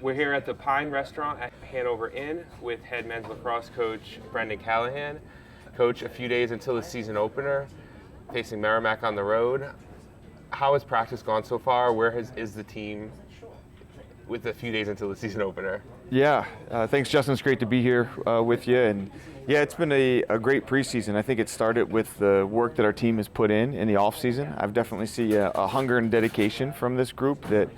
We're here at the Pine Restaurant at Hanover Inn with head men's lacrosse coach Brendan Callahan. Coach, a few days until the season opener, facing Merrimack on the road. How has practice gone so far? Is the team with a few days until the season opener? Yeah, thanks, Justin. It's great to be here with you. And yeah, it's been a great preseason. I think it started with the work that our team has put in the off season. I've definitely see a hunger and dedication from this group that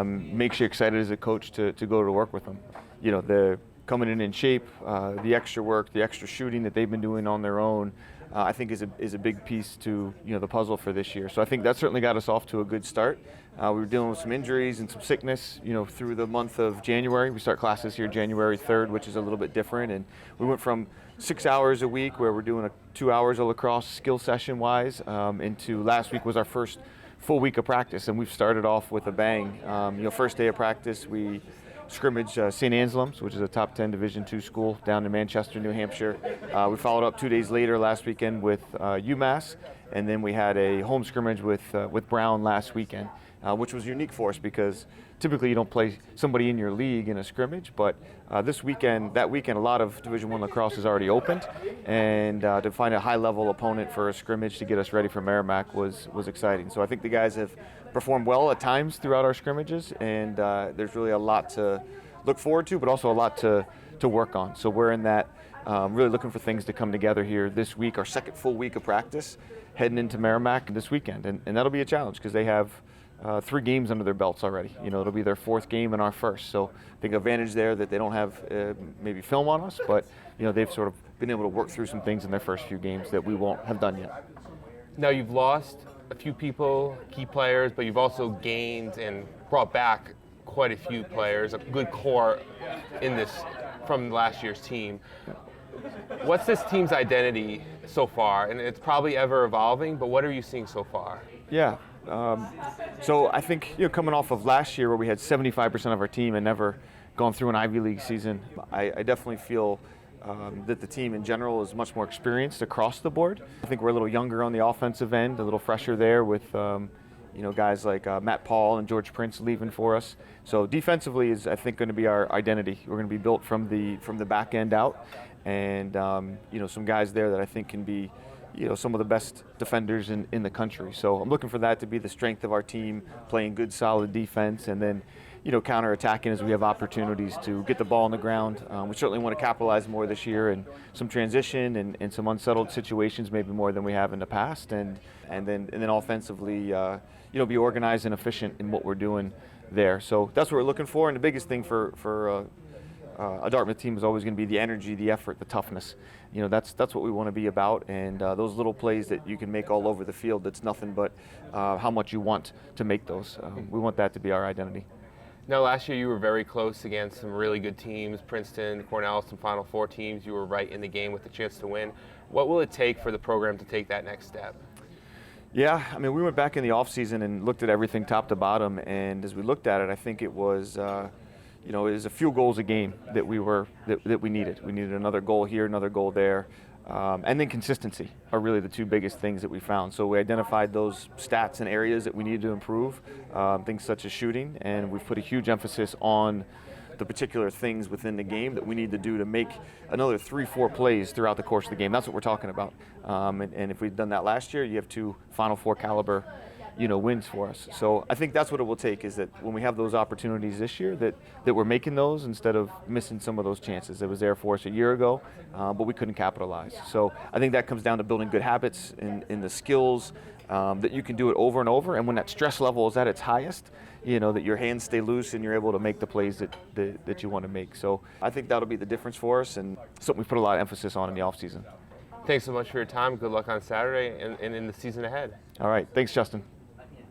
makes you excited as a coach to go to work with them. You know, they're coming in shape, the extra work, the extra shooting that they've been doing on their own, I think is a big piece to the puzzle for this year. So I think that certainly got us off to a good start. We were dealing with some injuries and some sickness, through the month of January. We start classes here January 3rd, which is a little bit different. And we went from 6 hours a week, where we're doing 2 hours of lacrosse skill session wise, into last week was our first full week of practice, and we've started off with a bang. First day of practice, we scrimmaged St. Anselm's, which is a top 10 Division II school down in Manchester, New Hampshire. We followed up 2 days later last weekend with UMass, and then we had a home scrimmage with Brown last weekend, which was unique for us because typically you don't play somebody in your league in a scrimmage, but that weekend, a lot of Division I lacrosse is already opened, and to find a high-level opponent for a scrimmage to get us ready for Merrimack was exciting. So I think the guys have performed well at times throughout our scrimmages, and there's really a lot to look forward to, but also a lot to work on. So we're in that, really looking for things to come together here this week, our second full week of practice, heading into Merrimack this weekend, and that'll be a challenge because they have 3 games under their belts already. It'll be their 4th game and our first. So I think advantage there that they don't have maybe film on us, but they've sort of been able to work through some things in their first few games that we won't have done yet. Now you've lost a few people, key players, but you've also gained and brought back quite a few players, a good core in this from last year's team. What's this team's identity so far? And it's probably ever evolving, but what are you seeing so far? Yeah. So I think coming off of last year where we had 75% of our team and never gone through an Ivy League season, I definitely feel that the team in general is much more experienced across the board. I think we're a little younger on the offensive end, a little fresher there with guys like Matt Paul and George Prince leaving for us. So defensively is, I think, going to be our identity. We're going to be built from the back end out, and some guys there that I think can be some of the best defenders in the country. So I'm looking for that to be the strength of our team, playing good, solid defense, and then counter-attacking as we have opportunities to get the ball on the ground. We certainly want to capitalize more this year and some transition and some unsettled situations, maybe more than we have in the past, and then offensively, be organized and efficient in what we're doing there. So that's what we're looking for, and the biggest thing for a Dartmouth team is always going to be the energy, the effort, the toughness. That's what we want to be about, and those little plays that you can make all over the field, that's nothing but how much you want to make those. We want that to be our identity. Now, last year you were very close against some really good teams, Princeton, Cornell, some Final Four teams. You were right in the game with the chance to win. What will it take for the program to take that next step? Yeah, I mean, we went back in the offseason and looked at everything top to bottom, and as we looked at it, I think it was it was a few goals a game that we needed. We needed another goal here, another goal there, and then consistency are really the 2 biggest things that we found. So we identified those stats and areas that we needed to improve, things such as shooting, and we've put a huge emphasis on the particular things within the game that we need to do to make another 3-4 plays throughout the course of the game. That's what we're talking about. And if we'd done that last year, you have 2 Final Four caliber wins for us. So I think that's what it will take, is that when we have those opportunities this year, that we're making those instead of missing some of those chances. It was there for us a year ago, but we couldn't capitalize. So I think that comes down to building good habits in the skills, that you can do it over and over, and when that stress level is at its highest, that your hands stay loose and you're able to make the plays that you want to make. So I think that'll be the difference for us, and something we put a lot of emphasis on in the offseason. Thanks so much for your time. Good luck on Saturday and in the season ahead. All right. Thanks, Justin.